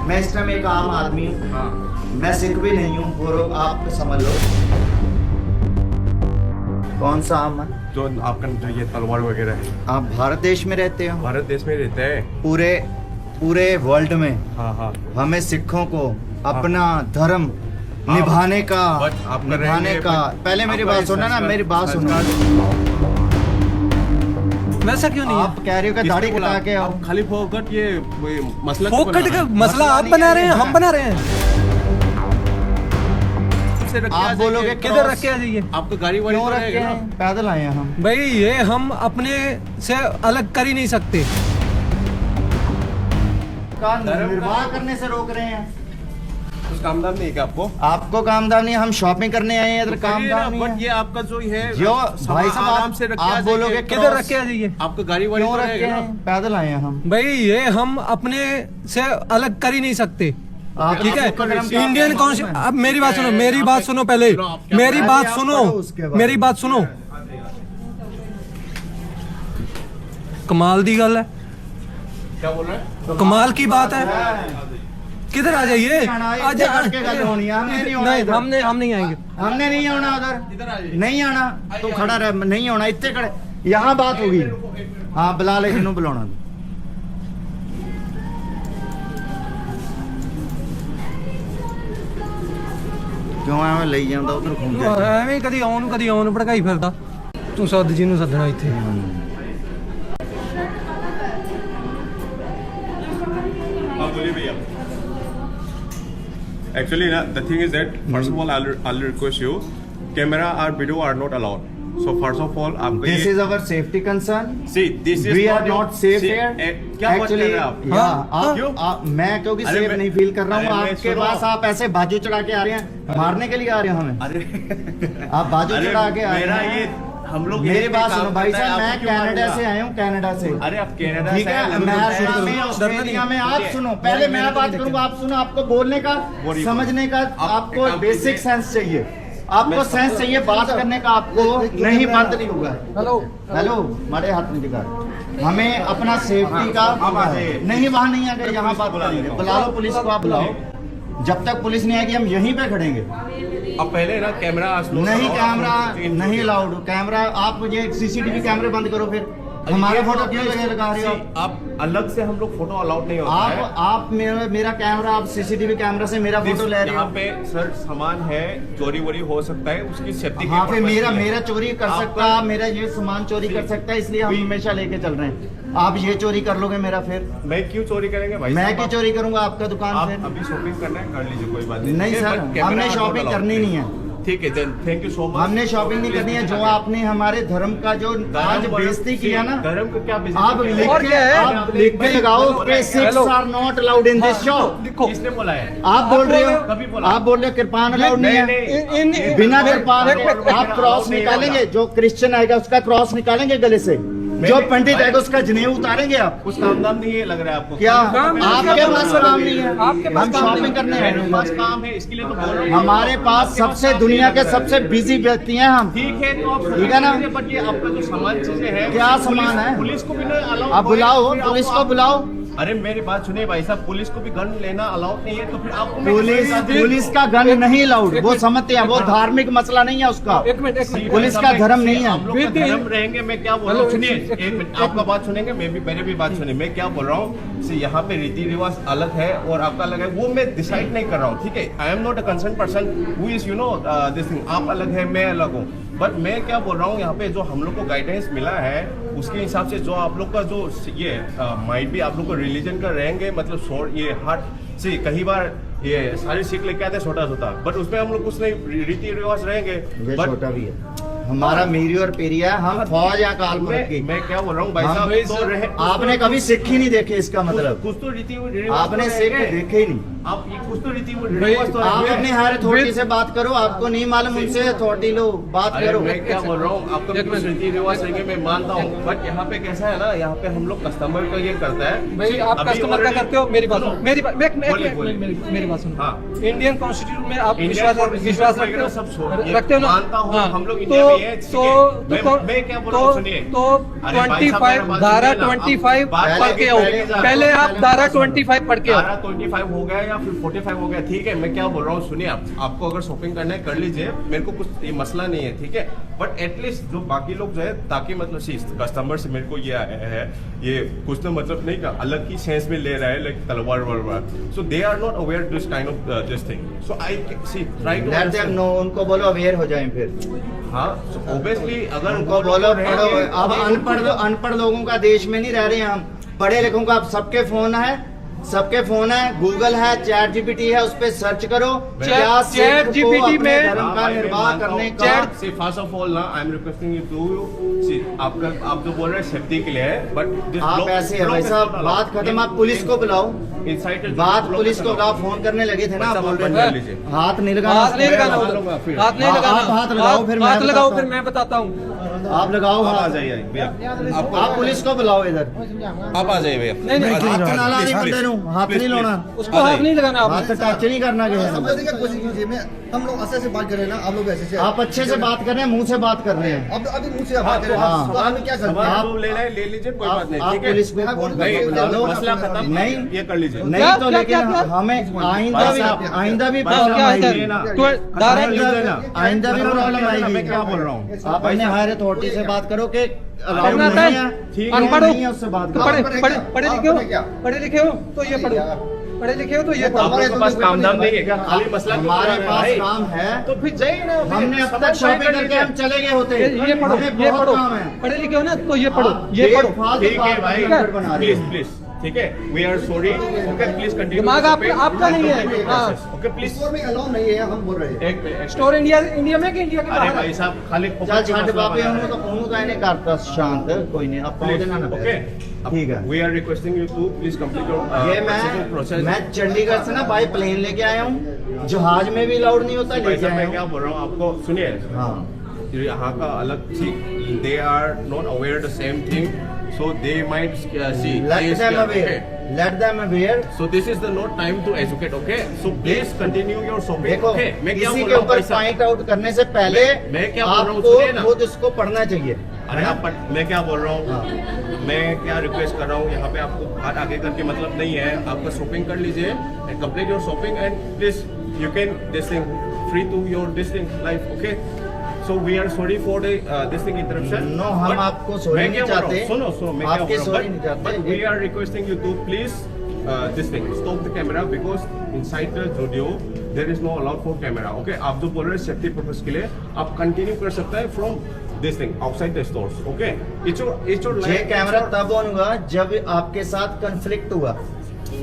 मैं इस टाइम एक आम आदमी हूँ। हाँ। मैं सिख भी नहीं हूँ और आप समझ लो। कौन सा आम है? जो आपका जो ये तलवार वगैरह है, आप भारत देश में रहते हो? भारत देश में रहते हैं। पूरे वर्ल्ड में हाँ हाँ। हमें सिखों को अपना धर्म निभाने का बट आप कर रहे निभाने हैं, का बट पहले मेरी आपका बात ये सुनो ना, मेरी बात सुनो। वैसा क्यों नहीं है? आप कह रहे हो कि दाढ़ी कटा के आओ। आप खाली फोकट ये मसला फोकट का मसला आप बना रहे हैं, हम बना रहे हैं। आप बोलोगे किधर रख के आ जाइए? आपको गाड़ी वाड़ी क्यों तो रख के रहेगा आए? ना? पैदल आए हैं हम। भाई ये हम अपने से अलग कर ही नहीं सकते। का निर्वाह करने से रोक रहे हैं। कुछ कामदार नहीं है क्या आपको? आपको कामदार नहीं, हम शॉपिंग करने आए हैं, इधर कामदार नहीं बट है। ये आपका जो है जो सामान भाई साहब आराम से रख के आ आप जाइए। बोलोगे किधर रख के आ जाइए? आपको गाड़ी वाड़ी क्यों तो रख के रहेगा आए? ना? पैदल आए हैं हम। भाई ये हम अपने से अलग कर ही नहीं सकते। आप ठीक है, आपको धर्म का इंडियन अपमान कॉन्स्टिट्यूशन। है। अब मेरी बात सुनो, मेरी बात सुनो पहले, मेरी बात आप सुनो, पढ़ो उसके बाद। मेरी बात सुनो। कमाल दी गल है, क्या बोल रहे हैं? कमाल की बात है। किधर आ जाइए? आज के गल होनी है, हमने नहीं होना नहीं, इधर। हम नहीं आएंगे। हमने नहीं आना उधर, इधर आ जाइए। नहीं आना तो खड़ा रह, नहीं होना इतने खड़े। यहाँ बात होगी। हाँ बुला ले जिन्हों बुलाना। क्यों ਐਵੇਂ ਲਈ ਜਾਂਦਾ ਉਧਰ ਖੁੰਝੇ ਐਵੇਂ ਕਦੀ ਆਉਣ ਨੂੰ ਭੜਕਾਈ ਫਿਰਦਾ। ਤੂੰ ਸੱਦ ਜੀ ਨੂੰ ਸੱਦਣਾ ਇੱਥੇ। हाँ बोलिए भैया। Actually, na, the thing is that first of all, I'll request you, camera or video are not allowed. So first of all, आपको This ये is our safety concern. see this is We are your- not safe see, here. क्या बात कर Actually, रहे हैं आप? yeah, क्यों? मैं क्योंकि अरे सेफ मैं- नहीं फील कर रहा हूँ। अरे मैं आपके सुनो। पास आप ऐसे बाजू चढ़ा के आ रहे हैं, मारने के लिए आ रहे हो हमें। अरे आप बाजू अरे चढ़ा के आ रहे मेरा हैं। ये हम लोग मेरी यहीं पे बात काम सुनो भाई करते हैं, साहब, मैं आपको क्यों कनाडा मारूंगा? से आया हूँ, कनाडा से। अरे आप कनाडा ठीक से है, आए, हम लोग अमेरिका तो- में, ऑस्ट्रेलिया में। आप देखिए, सुनो, पहले मैं मैंने तो बात नहीं करूंगा, आप सुनो। आपको बोलने का, बोलिए, समझने का आप आपको एक काम बेसिक कीजिए। सेंस चाहिए। आपको मैं सेंस चाहिए, बात करने का आपको नहीं, बंद नहीं होगा। हेलो हेलो, हमारे हाथ में दिखा। हमें अपना सेफ्टी का आप आ जाइए। नहीं, वहाँ नहीं आ गए, यहाँ बात बुला करेंगे। लेता हूँ। बुला लो पुलिस को, आप बुलाओ। जब तक पुलिस नहीं आएगी हम यहीं पे खड़ेंगे। अब पहले ना कैमरा नहीं कैमरा नहीं अलाउड। कैमरा आप मुझे सीसीटीवी कैमरे बंद करो। फिर हमारा फोटो क्यों लगा रहे हो? आप अलग से हम लोग फोटो अलाउड नहीं होता है। आप मेरा कैमरा, आप सीसीटीवी कैमरा से मेरा फोटो ले रहे यहाँ हो। पे सर सामान है, चोरी वोरी हो सकता है, उसकी सेफ्टी हाँ फिर मेरा चोरी कर आपका- सकता, मेरा ये सामान चोरी कर सकता है, इसलिए हम हमेशा लेके चल रहे हैं। आप ये चोरी कर लोगे मेरा, फिर मैं क्यों चोरी करेंगे भाई मैं साहब? क्यों चोरी करूंगा आपका दुकान आप से? अभी शॉपिंग करना है कर लीजिए, कोई बात नहीं। नहीं ठीक है, सर, but कैमरा हमने not शॉपिंग allowed। करनी नहीं है। ठीक है then, thank you so much. हमने शॉपिंग नहीं करनी है। जो आपने हमारे धर्म का जो आज बेइज्जती किया ना, धर्म का क्या आप लिख और के क्या है? आप लिख के लगाओ कि six are not allowed in this show. किसने बोला है? आप बोल रहे हो, कभी बोला? आप बोल रहे हो कृपान अलाउड नहीं है। बिना कृपान के आप क्रॉस निकालेंगे, जो क्रिश्चियन आएगा उसका क्रॉस निकालेंगे गले से, जो पंडित आएगा उसका जनेऊ उतारेंगे आप। कुछ काम दाम नहीं है लग रहा है आपको? क्या काम है, आपके आपके पास पास काम नहीं है? आपके पास हम काम शॉपिंग नहीं। करने आए मेरे पास हैं। काम है, इसके लिए तो बोल रहा हूँ। हमारे पास सबसे दुनिया के सबसे बिजी व्यक्ति हैं हम। ठीक है तो आप ठीक है ना? बट ये आपका जो सामान चीजें हैं, क्या पुलिस- सामान है? पुलिस को भी ना अलाउ। आप बुलाओ, पुलिस को बुलाओ। अरे मेरी बात सुनिए भाई साहब, पुलिस को भी गन लेना अलाउड नहीं है, तो फिर आपको पुलिस का गन नहीं अलाउड, वो समझते हैं, वो धार्मिक मसला नहीं है उसका। एक मिनट पुलिस का धर्म नहीं है। आप लोग का धर्म रहेंगे। मैं क्या बोल रहा हूँ, सुनिए एक मिनट, आपका बात सुनेंगे, मेरे भी बात सुनिए। मैं क्या बोल रहा हूँ, यहाँ पे रीति रिवाज अलग है और आपका अलग है, वो मैं डिसाइड नहीं कर रहा हूँ। ठीक है, I am not a concern person who is you know this thing. आप अलग है, मैं अलग हूँ, बट मैं क्या बोल रहा हूँ, यहाँ पे जो हम लोग को गाइडेंस मिला है उसके हिसाब से जो आप लोग का जो ये माइंड भी आप लोग को रिलीजन का रहेंगे, मतलब ये हार्ट से कई बार ये सारी सीख लेके आते हैं छोटा छोटा, बट उसमें हम लोग कुछ नहीं रीति रिवाज रहेंगे। ये बट छोटा भी है हमारा, मेरी और पेरिया, हम फौज या काल की। मैं क्या बोल रहा हूँ भाई हम साहब, तो रहे आपने कभी सिख ही नहीं देखे, इसका मतलब कुछ तो रीति रिवाज आपने तो सिख रहेंगे। देखे ही नहीं। आप ये कुछ तो रीति रिवाज तो आप रहेंगे। अपने हायर अथॉरिटी से बात करो, आपको नहीं मालूम उनसे अथॉरिटी लो बात अरे करो। मैं क्या बोल रहा हूँ, आपका कुछ रीति रिवाज रहेंगे, मैं मानता हूँ, बट यहाँ पे कैसा है ना, यहाँ पे हम लोग कस्टमर का ये करता है भाई आप अभी कस्टमर का already- करते हो। मेरी बात सुनो, मेरी बात बोलिए, बोलिए। मेरी बात सुनो। हाँ। इंडियन कॉन्स्टिट्यूशन में आप इंडियन विश्वास कॉन्स्टिट्यूशन विश्वास वगैरह सब छोड़, ये रखते हो ना? मानता हूँ, हाँ, हम लोग तो इंडिया में नहीं है, ठीक है। मैं क्या बोल रहा हूँ सुनिए। तो अरे भाई साहब, 25 मेरा बात धारा सुनिए ना, 25 बात पढ़ के आओ। पहले आप धारा 25 पढ़ के आओ। धारा 25 हो गया या फिर 45 हो गया, ठीक है। मैं क्या बोल रहा हूँ सुनिए, आपको अगर शॉपिंग करना है कर लीजिए, मेरे को कुछ ये मसला नहीं है, ठीक है। बट एटलीस्ट जो बाकी लोग जो है, ताकि मतलब कस्टमर से मेरे को ये आया है, ये कुछ तो मतलब नहीं का अलग की सेंस में ले रहा है, लाइक तलवार वलवार, so they are not aware this kind of this thing, so I see try to let them know, उनको बोलो अवेयर हो जाएं फिर। हाँ, ऑब्वियसली अगर उनको बोलो पढ़ो। अब अनपढ़ लोगों का देश में नहीं रह रहे हैं हम, पढ़े लिखों का अब सबके फोन है, गूगल है, चैट जीपीटी है, उस पे सर्च करो। क्या चैट जीपीटी में धर्म का निर्वाह करने का फर्स्ट ऑफ ऑल ना, I am requesting you to आप जो बोल रहे हैं सेफ्टी के लिए है, बट आप ऐसे है भाई साहब, बात खत्म, आप पुलिस को बुलाओ। बात पुलिस को बुलाओ, फोन करने लगे थे ना, आप बोल रहे थे हाथ नहीं लगाना, हाथ नहीं लगाना, हाथ लगाओ, फिर हाथ लगाओ, फिर मैं बताता हूँ। आप लगाओ, आ हाथ जाइए भैया, आप पुलिस को बुलाओ इधर। आप आ जाइए भैया। नहीं हाथ नाला नहीं बंदे नु, हाथ नहीं लाना, उसको हाथ नहीं लगाना, हाथ टच नहीं करना किसी ने। समझने की कोशिश कीजिए। मैं हम लोग अच्छे से बात कर रहे हैं ना, आप लोग ऐसे से आप अच्छे से बात कर रहे हैं, मुंह से बात कर रहे हैं। अब अभी मुझे आप बात कर रहे हैं, तो हमें क्या करना है? आप ले लीजिए, कोई बात नहीं, आप ठीक है। पुलिस को फोन करके बुला लो। मसला खत्म, नहीं ये कर लीजिए। नहीं तो क्या- लेकिन क्या- हमें आइंदा भी क्या प्रॉब्लम है आएगी। सर? तो धारा आइंदा भी प्रॉब्लम आएगी। मैं क्या बोल रहा हूँ, आप अपने हायर अथॉरिटी से बात करो कि अलाउड करना नहीं है, है, ठीक है, अनपढ़ हो, नहीं है, उससे बात तो करो। पढ़े लिखे हो तो ये पढ़ो, पढ़े लिखे हो तो ये आप पढ़ो। लोगों के पास काम धाम नहीं है क्या? खाली मसला क्यों हमारे कर रहे हैं पास भाई? काम है, तो फिर जाइए ना, हमने अब तक शॉपिंग करके हम चले गए होते। ये पढ़ो, हमें ये बहुत पढ़ो, काम है। पढ़े लिखे हो ना तो ये पढ़ो, आप ये पढ़ो। बेफालतू ठीक है बात भाई, गड़बड़ बना रहे प्लीज हैं। प्लीज, ठीक है, we are sorry, okay, please continue. दिमाग आपका नहीं है। हाँ। ओके प्लीज, स्टोर में अलाउ नहीं है, हम बोल रहे हैं। एक मिनट। स्टोर इंडिया में कि इंडिया के अरे बाहर? भाई साहब, खाली चल छाट बापे ਉਹਨੂੰ ਤਾਂ ਇਹਨੇ ਕਰਤਾ ਸ਼ਾਂਤ, कोई नहीं, ਆਪਾਂ ਉਹਦੇ ਨਾਲ ਨਾ ओके, ठीक है। We are requesting you to please complete ये योर प्रोसेस। मैं चंडीगढ़ से ना बाई प्लेन लेके आया हूँ, जहाज में भी अलाउड नहीं होता, भाई लेके साहब, मैं आया क्या हूँ। बोल रहा हूँ आपको, सुनिए, हाँ, यहाँ का अलग ठीक, they are not aware the same thing, so they might see let them aware, let them aware। So this is the not time to educate, okay? So please continue your shopping, देखो, okay? मैं क्या किसी बोल के रहा हूँ ऊपर भाई साहब? पॉइंट आउट करने से पहले मैं क्या बोल रहा हूँ, आपको सुनिए ना। खुद इसको पढ़ना चाहिए। अरे आप मैं क्या बोल रहा हूँ, हाँ। मैं क्या रिक्वेस्ट कर रहा हूँ, यहाँ पे आपको हाथ आगे करके मतलब नहीं है, आपका शॉपिंग कर लीजिए and complete your shopping and please you can this thing free to your this thing life, okay? So we are sorry for the this thing interruption. No, हम But आपको sorry मैं नहीं क्या बोल रहा हूँ, चाहते। सुनो मैं क्या आपके बोल रहा sorry हूँ, नहीं चाहते। but we are requesting you to please this thing stop the camera because inside the studio there is no allowed for camera, okay? आप जो बोल रहे हैं सेफ्टी पर्पस के लिए आप कंटिन्यू कर सकते हैं from this thing outside the stores, okay? It's your ये कैमरा तब ऑन हुआ जब आपके साथ कंफ्लिक्ट हुआ,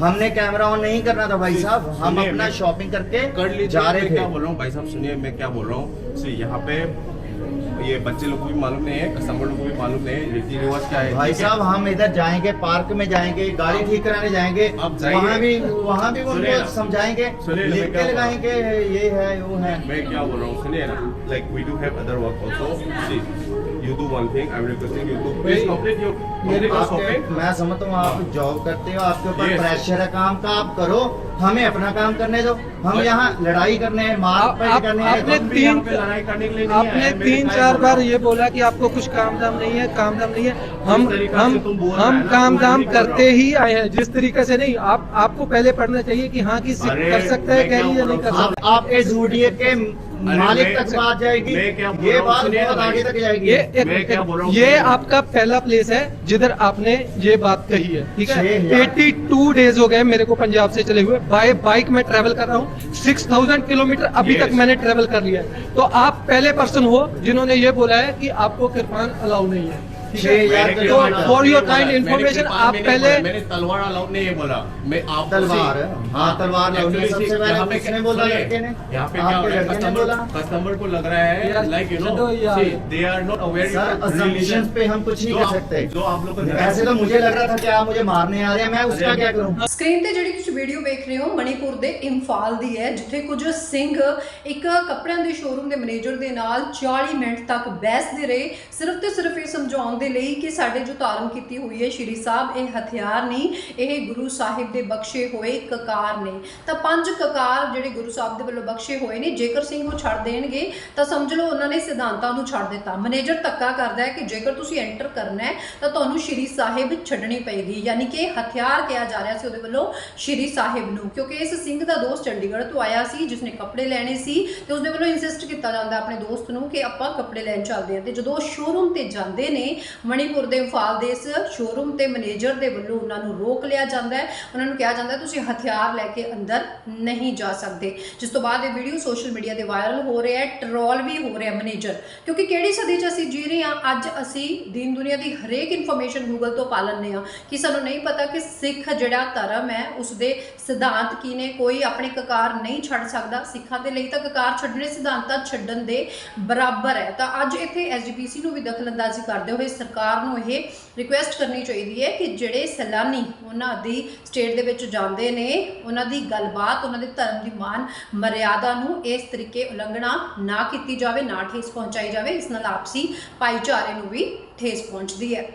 हमने कैमरा ऑन नहीं करना था भाई साहब, हम सुनिए, अपना मैं- शॉपिंग करके कर लीजिए। जा रहे मैं थे। क्या बोल रहा हूँ भाई साहब, सुनिए मैं क्या बोल रहा हूँ, सी यहाँ पे ये बच्चे लोग को भी मालूम नहीं है, कस्टमर लोग को भी मालूम नहीं है रीति रिवाज क्या है, भाई ठीक है? साहब हम इधर जाएंगे, पार्क में जाएंगे, गाड़ी ठीक कराने जाएंगे, आप जाइए। वहाँ भी सुनिए उनको ना। समझाएंगे, सुनिए ना, मैं लिख क्या के बोल रहा लगाएंगे, ये है वो है। मैं क्या बोल रहा हूँ, सुनिए ना, like we do have other work also, see you do one thing, I am requesting you to please complete your shopping. मैं समझता हूँ आप जॉब करते हो, आपके ऊपर Yes. प्रेशर है काम का, आप करो, हमें अपना काम करने दो। हम But- यहाँ लड़ाई करने हैं, मारपीट करने हैं। आपने हम भी यहाँ पे लड़ाई करने के लिए नहीं आए आपने हैं, मेरे 3-4 भाई बार बोल ये बोला कि आपको कुछ काम दाम नहीं है, काम दाम नहीं है। हम जिस तरीका से तुम बोल रहे हम हैं ना, काम वो दाम नहीं कर रहा करते हूँ। ही आए हैं, जिस तरीके से नहीं। आपको पहले पढ़ना चाहिए कि हाँ की अरे, कर सकता है मैं क्या क्या या बोल नहीं कर रहा हूँ, सकता। आपके जूडिये के मालिक मैं- तक बात जाएगी, मैं क्या बोल ये रहा हूँ, बात सुनिए बहुत ना आगे भाई। तक जाएगी। मैं क्या बोल रहा हूँ, ये सुनिए। आपका पहला प्लेस है जिधर आपने ये बात कही है, ठीक है? 6,000 82 डेज हो गए मेरे को पंजाब से चले हुए, बाय बाइक में ट्रेवल कर रहा हूँ, 6000 किलोमीटर अभी Yes. तक मैंने ट्रेवल कर लिया है। तो आप पहले पर्सन हो जिन्होंने ये बोला है कि आपको किरपान अलाउ नहीं है, ठीक है? 6,000 मैंने तो किलोमीटर। for your मैंने kind मैंने information, कृपाल आप में नहीं पहले- बोला, मैंने तलवार अलाउड नहीं है बोला, मैं आप तलवार है, हाँ तलवार लाओ, Actually, सबसे see, पहले यहाँ पे किसने बोला, सुनिए, लड़के ने? यहाँ पे क्या हो आपके रहा है, लड़के ने बोला? कस्टमर को लग रहा है यार, लाइक यू नो चलो यार। They are not aware sir assumptions पे हम कुछ नहीं कर सकते। जो आप लोग ऐसे तो मुझे लग रहा था कि आप मुझे मारने आ रहे हैं, मैं उसका क्या करूं? ਸਕਰੀਨ ਤੇ ਜਿਹੜੀ ਤੁਸੀਂ ਵੀਡੀਓ ਵੇਖ ਰਹੇ ਹੋ ਮਣੀਪੁਰ ਦੇ ਇੰਫਾਲ ਦੀ ਹੈ, ਜਿੱਥੇ ਕੁਝ ਸਿੰਘ ਇੱਕ ਕੱਪੜਿਆਂ ਦੇ ਸ਼ੋਰੂਮ ਦੇ ਮੈਨੇਜਰ ਦੇ ਨਾਲ 40 ਮਿੰਟ ਤੱਕ ਬਹਿਸਦੇ ਰਹੇ, ਸਿਰਫ ਤੇ ਸਿਰਫ ਇਹ ਸਮਝਾਉਣ ਦੇ ਲਈ ਕਿ ਸਾਡੇ ਜੋ ਧਾਰਨ ਕੀਤੀ ਹੋਈ ਹੈ ਸ਼੍ਰੀ ਸਾਹਿਬ, ਇਹ ਹਥਿਆਰ ਨਹੀਂ, ਇਹ ਗੁਰੂ ਸਾਹਿਬ ਦੇ ਬਖਸ਼ੇ ਹੋਏ ਕਕਾਰ ਨੇ। ਤਾਂ 5 ਕਕਾਰ ਜਿਹੜੇ ਗੁਰੂ ਸਾਹਿਬ ਦੇ ਵੱਲੋਂ ਬਖਸ਼ੇ ਹੋਏ ਨੇ, ਜੇਕਰ ਸਿੰਘ ਉਹ ਛੱਡ ਦੇਣਗੇ ਤਾਂ ਸਮਝ ਲਓ ਉਹਨਾਂ ਨੇ ਸਿਧਾਂਤਾਂ ਨੂੰ ਛੱਡ ਦਿੱਤਾ। ਮੈਨੇਜਰ ਧੱਕਾ ਕਰਦਾ ਹੈ ਕਿ ਜੇਕਰ ਤੁਸੀਂ ਐਂਟਰ ਕਰਨਾ ਹੈ ਤਾਂ ਤੁਹਾਨੂੰ ਸ਼੍ਰੀ ਸਾਹਿਬ ਛੱਡਣੀ ਪਏਗੀ, ਯਾਨੀ ਕਿ ਹਥਿਆਰ ਕਿਹਾ ਜਾ ਰਿਹਾ ਸੀ ਉਹਦੇ ਵੱਲੋਂ ਸ਼੍ਰੀ ਸਾਹਿਬ ਨੂੰ, ਕਿਉਂਕਿ ਇਸ ਸਿੰਘ ਦਾ ਦੋਸਤ ਚੰਡੀਗੜ੍ਹ ਤੋਂ ਆਇਆ ਸੀ ਜਿਸਨੇ ਕੱਪੜੇ ਲੈਣੇ ਸੀ ਤੇ ਉਸਦੇ ਵੱਲੋਂ ਇਨਸਿਸਟ ਕੀਤਾ ਜਾਂਦਾ ਆਪਣੇ ਦੋਸਤ ਨੂੰ ਕਿ ਆਪਾਂ ਕੱਪੜੇ ਲੈਣ ਚੱਲਦੇ ਹਾਂ। ਤੇ ਜਦੋਂ ਸ਼ੋਰੂਮ ਤੇ ਜਾਂਦੇ ਨੇ ਮਣੀਪੁਰ ਦੇ ਇੰਫਾਲ ਦੇ ਇਸ ਸ਼ੋਰੂਮ ਤੇ ਮੈਨੇਜਰ ਦੇ ਵੱਲੋਂ ਉਹਨਾਂ ਨੂੰ ਰੋਕ ਲਿਆ ਜਾਂਦਾ ਹੈ, ਉਹਨਾਂ ਨੂੰ ਕਿਹਾ ਜਾਂਦਾ ਤੁਸੀਂ ਹਥਿਆਰ ਲੈ ਕੇ ਅੰਦਰ ਨਹੀਂ ਜਾ ਸਕਦੇ। ਜਿਸ ਤੋਂ ਬਾਅਦ ਇਹ ਵੀਡੀਓ ਸੋਸ਼ਲ ਮੀਡੀਆ ਤੇ ਵਾਇਰਲ ਹੋ ਰਿਹਾ ਹੈ, ਟਰੋਲ ਵੀ ਹੋ ਰਿਹਾ ਮੈਨੇਜਰ, ਕਿਉਂਕਿ ਕਿਹੜੀ ਸਦੀ 'ਚ ਅਸੀਂ ਜੀ ਰਹੇ ਹਾਂ। ਅੱਜ ਅਸੀਂ ਦੀਨ ਦੁਨੀਆ ਦੀ ਹਰੇਕ ਇਨਫੋਰਮੇਸ਼ਨ ਗੂਗਲ ਤੋਂ ਪਾ ਲੈਂਦੇ ਹਾਂ ਕਿ ਸਾਨੂੰ ਨਹੀਂ ਪਤਾ ਕਿ ਸਿੱਖ ਜਿਹੜਾ ਧਰਮ ਹੈ ਉਸਦੇ ਸਿਧਾਂਤ ਕੀ ਨੇ। ਕੋਈ ਆਪਣੇ ਕਕਾਰ ਨਹੀਂ ਛੱਡ ਸਕਦਾ, ਸਿੱਖਾਂ ਦੇ ਲਈ ਤਾਂ ਕਕਾਰ ਛੱਡਣੇ ਸਿਧਾਂਤਾਂ ਛੱਡਣ ਦੇ ਬਰਾਬਰ ਹੈ। ਤਾਂ ਅੱਜ ਇੱਥੇ SGPC ਨੂੰ ਵੀ ਦਖਲਅੰਦਾਜ਼ੀ ਕਰਦੇ ਹੋਏ ਸਰਕਾਰ ਨੂੰ ਇਹ ਰਿਕੁਐਸਟ ਕਰਨੀ ਚਾਹੀਦੀ ਹੈ ਕਿ ਜਿਹੜੇ ਸੈਲਾਨੀ ਉਹਨਾਂ ਦੀ ਸਟੇਟ ਦੇ ਵਿੱਚ ਜਾਂਦੇ ਨੇ, ਉਹਨਾਂ ਦੀ ਗੱਲਬਾਤ, ਉਹਨਾਂ ਦੇ ਧਰਮ ਦੀ ਮਾਨ ਮਰਿਆਦਾ ਨੂੰ ਇਸ ਤਰੀਕੇ ਉਲੰਘਣਾ ਨਾ ਕੀਤੀ ਜਾਵੇ, ਨਾ ਠੇਸ ਪਹੁੰਚਾਈ ਜਾਵੇ। ਇਸ ਨਾਲ ਆਪਸੀ ਭਾਈਚਾਰੇ ਨੂੰ ਵੀ ਠੇਸ ਪਹੁੰਚਦੀ ਹੈ।